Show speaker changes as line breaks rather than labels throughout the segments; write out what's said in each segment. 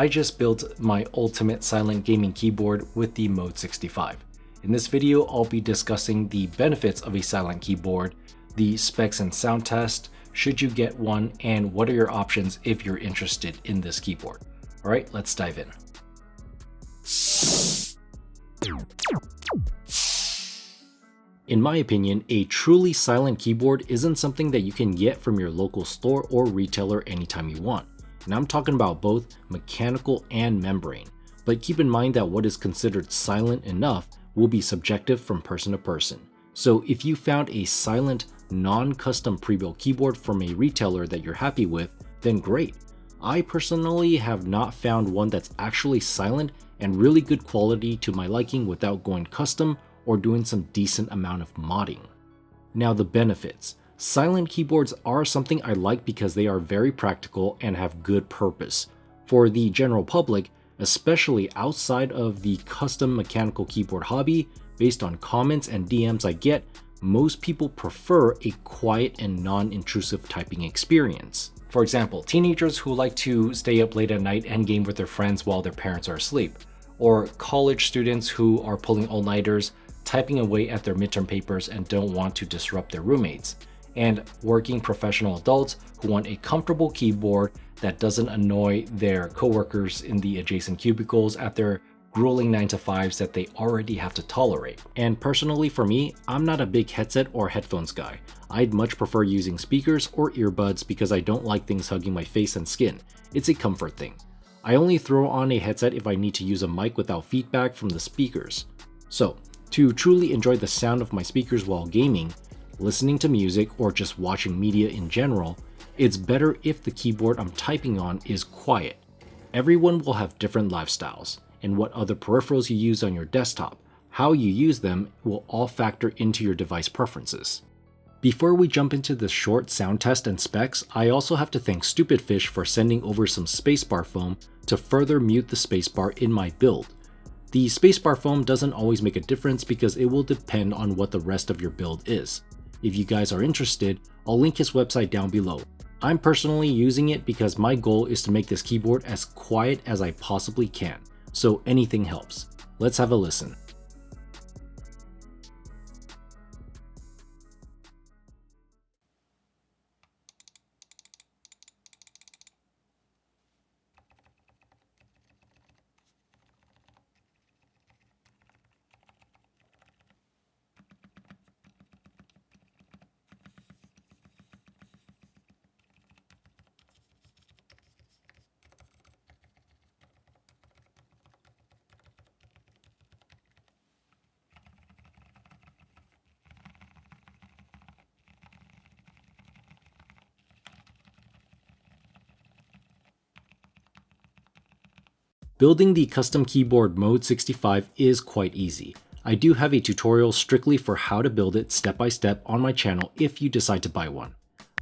I just built my ultimate silent gaming keyboard with the Mode 65. In this video, I'll be discussing the benefits of a silent keyboard, the specs and sound test, should you get one, and what are your options if you're interested in this keyboard. Alright, let's dive in. In my opinion, a truly silent keyboard isn't something that you can get from your local store or retailer anytime you want. And I'm talking about both mechanical and membrane. But keep in mind that what is considered silent enough will be subjective from person to person. So if you found a silent, non-custom pre-built keyboard from a retailer that you're happy with, then great. I personally have not found one that's actually silent and really good quality to my liking without going custom or doing some decent amount of modding. Now the benefits. Silent keyboards are something I like because they are very practical and have good purpose. For the general public, especially outside of the custom mechanical keyboard hobby, based on comments and DMs I get, most people prefer a quiet and non-intrusive typing experience. For example, teenagers who like to stay up late at night and game with their friends while their parents are asleep, or college students who are pulling all-nighters, typing away at their midterm papers and don't want to disrupt their roommates, and working professional adults who want a comfortable keyboard that doesn't annoy their coworkers in the adjacent cubicles at their grueling 9-to-5s that they already have to tolerate. And personally for me, I'm not a big headset or headphones guy. I'd much prefer using speakers or earbuds because I don't like things hugging my face and skin. It's a comfort thing. I only throw on a headset if I need to use a mic without feedback from the speakers. So, to truly enjoy the sound of my speakers while gaming, listening to music, or just watching media in general, it's better if the keyboard I'm typing on is quiet. Everyone will have different lifestyles, and what other peripherals you use on your desktop, how you use them will all factor into your device preferences. Before we jump into the short sound test and specs, I also have to thank Stupidfish for sending over some spacebar foam to further mute the spacebar in my build. The spacebar foam doesn't always make a difference because it will depend on what the rest of your build is. If you guys are interested, I'll link his website down below. I'm personally using it because my goal is to make this keyboard as quiet as I possibly can, so anything helps. Let's have a listen. Building the custom keyboard Mode 65 is quite easy. I do have a tutorial strictly for how to build it step by step on my channel if you decide to buy one.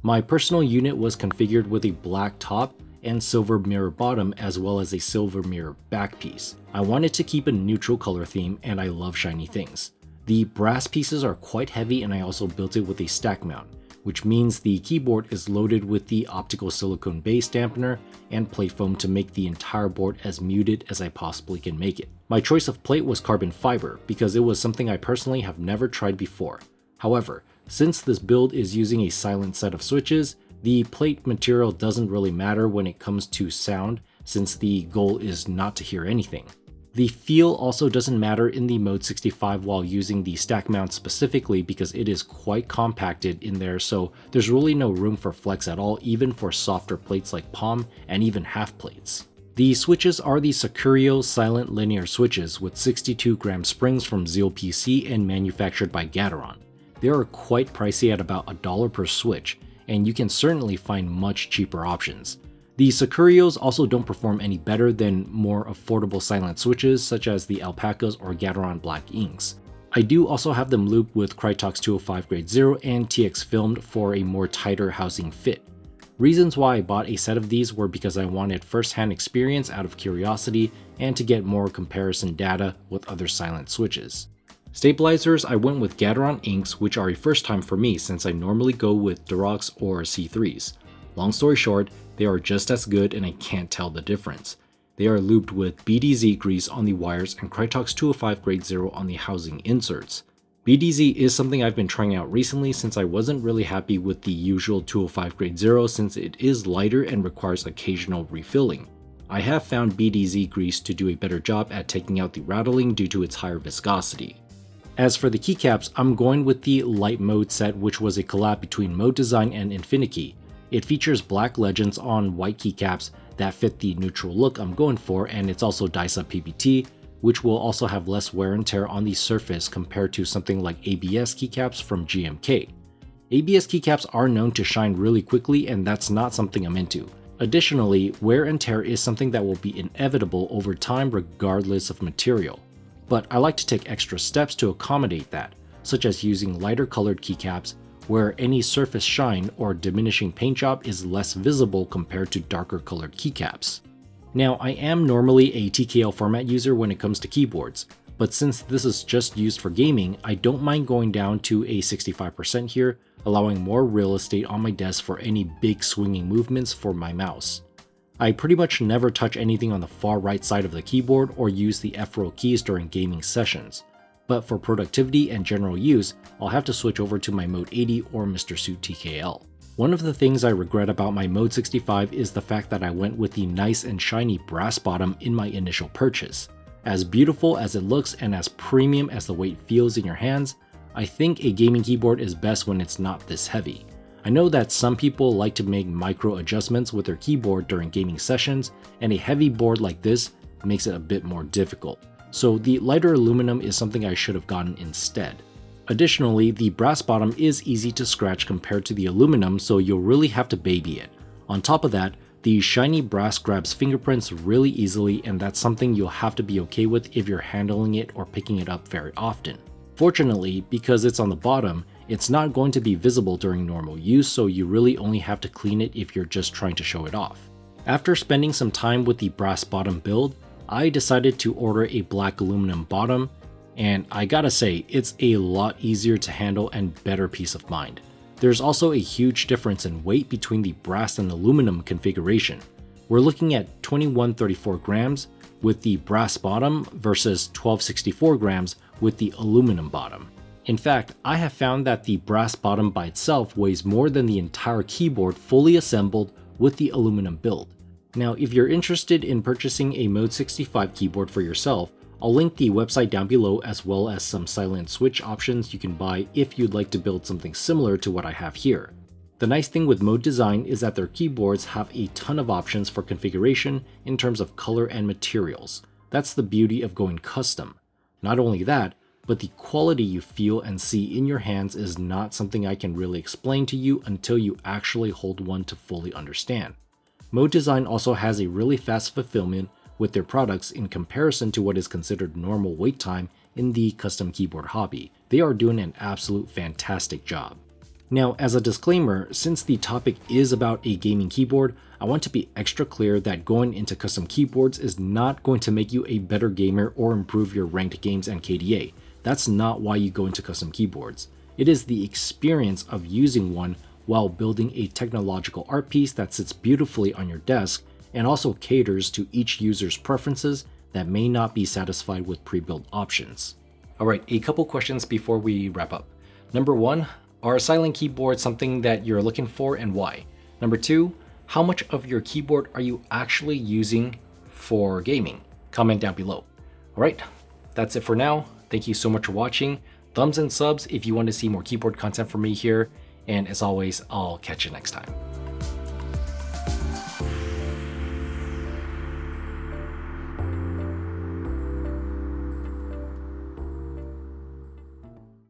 My personal unit was configured with a black top and silver mirror bottom as well as a silver mirror back piece. I wanted to keep a neutral color theme and I love shiny things. The brass pieces are quite heavy and I also built it with a stack mount, which means the keyboard is loaded with the optical silicone base dampener and plate foam to make the entire board as muted as I possibly can make it. My choice of plate was carbon fiber because it was something I personally have never tried before. However, since this build is using a silent set of switches, the plate material doesn't really matter when it comes to sound since the goal is not to hear anything. The feel also doesn't matter in the Mode 65 while using the stack mount specifically because it is quite compacted in there, so there's really no room for flex at all, even for softer plates like palm and even half plates. The switches are the Sakurios silent linear switches with 62-gram springs from Zeal PC and manufactured by Gateron. They are quite pricey at about $1 per switch, and you can certainly find much cheaper options. The Sakurios also don't perform any better than more affordable silent switches such as the Alpacas or Gateron Black Inks. I do also have them looped with Krytox 205 Grade 0 and TX filmed for a more tighter housing fit. Reasons why I bought a set of these were because I wanted first-hand experience out of curiosity and to get more comparison data with other silent switches. Stabilizers, I went with Gateron inks, which are a first time for me since I normally go with Durox or C3s. Long story short, they are just as good and I can't tell the difference. They are lubed with BDZ grease on the wires and Krytox 205 grade 0 on the housing inserts. BDZ is something I've been trying out recently since I wasn't really happy with the usual 205 grade 0 since it is lighter and requires occasional refilling. I have found BDZ grease to do a better job at taking out the rattling due to its higher viscosity. As for the keycaps, I'm going with the Light Mode set, which was a collab between Mode Design and Infinikey. It features black legends on white keycaps that fit the neutral look I'm going for, and it's also dice-up PBT, which will also have less wear and tear on the surface compared to something like ABS keycaps from GMK. ABS keycaps are known to shine really quickly, and that's not something I'm into. Additionally, wear and tear is something that will be inevitable over time regardless of material. But I like to take extra steps to accommodate that, such as using lighter colored keycaps where any surface shine or diminishing paint job is less visible compared to darker colored keycaps. Now, I am normally a TKL format user when it comes to keyboards, but since this is just used for gaming, I don't mind going down to a 65% here, allowing more real estate on my desk for any big swinging movements for my mouse. I pretty much never touch anything on the far right side of the keyboard or use the F-roll keys during gaming sessions, but for productivity and general use, I'll have to switch over to my Mode 80 or Mr. Suit TKL. One of the things I regret about my Mode 65 is the fact that I went with the nice and shiny brass bottom in my initial purchase. As beautiful as it looks and as premium as the weight feels in your hands, I think a gaming keyboard is best when it's not this heavy. I know that some people like to make micro adjustments with their keyboard during gaming sessions, and a heavy board like this makes it a bit more difficult. So the lighter aluminum is something I should have gotten instead. Additionally, the brass bottom is easy to scratch compared to the aluminum, so you'll really have to baby it. On top of that, the shiny brass grabs fingerprints really easily, and that's something you'll have to be okay with if you're handling it or picking it up very often. Fortunately, because it's on the bottom, it's not going to be visible during normal use, so you really only have to clean it if you're just trying to show it off. After spending some time with the brass bottom build, I decided to order a black aluminum bottom, and I gotta say, it's a lot easier to handle and better peace of mind. There's also a huge difference in weight between the brass and aluminum configuration. We're looking at 2134 grams with the brass bottom versus 1264 grams with the aluminum bottom. In fact, I have found that the brass bottom by itself weighs more than the entire keyboard fully assembled with the aluminum build. Now, if you're interested in purchasing a Mode 65 keyboard for yourself, I'll link the website down below as well as some silent switch options you can buy if you'd like to build something similar to what I have here. The nice thing with Mode Design is that their keyboards have a ton of options for configuration in terms of color and materials. That's the beauty of going custom. Not only that, but the quality you feel and see in your hands is not something I can really explain to you until you actually hold one to fully understand. Mode Design also has a really fast fulfillment with their products in comparison to what is considered normal wait time in the custom keyboard hobby. They are doing an absolute fantastic job. Now, as a disclaimer, since the topic is about a gaming keyboard, I want to be extra clear that going into custom keyboards is not going to make you a better gamer or improve your ranked games and KDA. That's not why you go into custom keyboards. It is the experience of using one while building a technological art piece that sits beautifully on your desk and also caters to each user's preferences that may not be satisfied with pre-built options. Alright, a couple questions before we wrap up. Number 1, are silent keyboards something that you're looking for and why? Number 2, how much of your keyboard are you actually using for gaming? Comment down below. Alright, that's it for now. Thank you so much for watching. Thumbs and subs if you want to see more keyboard content from me here. And as always, I'll catch you next time.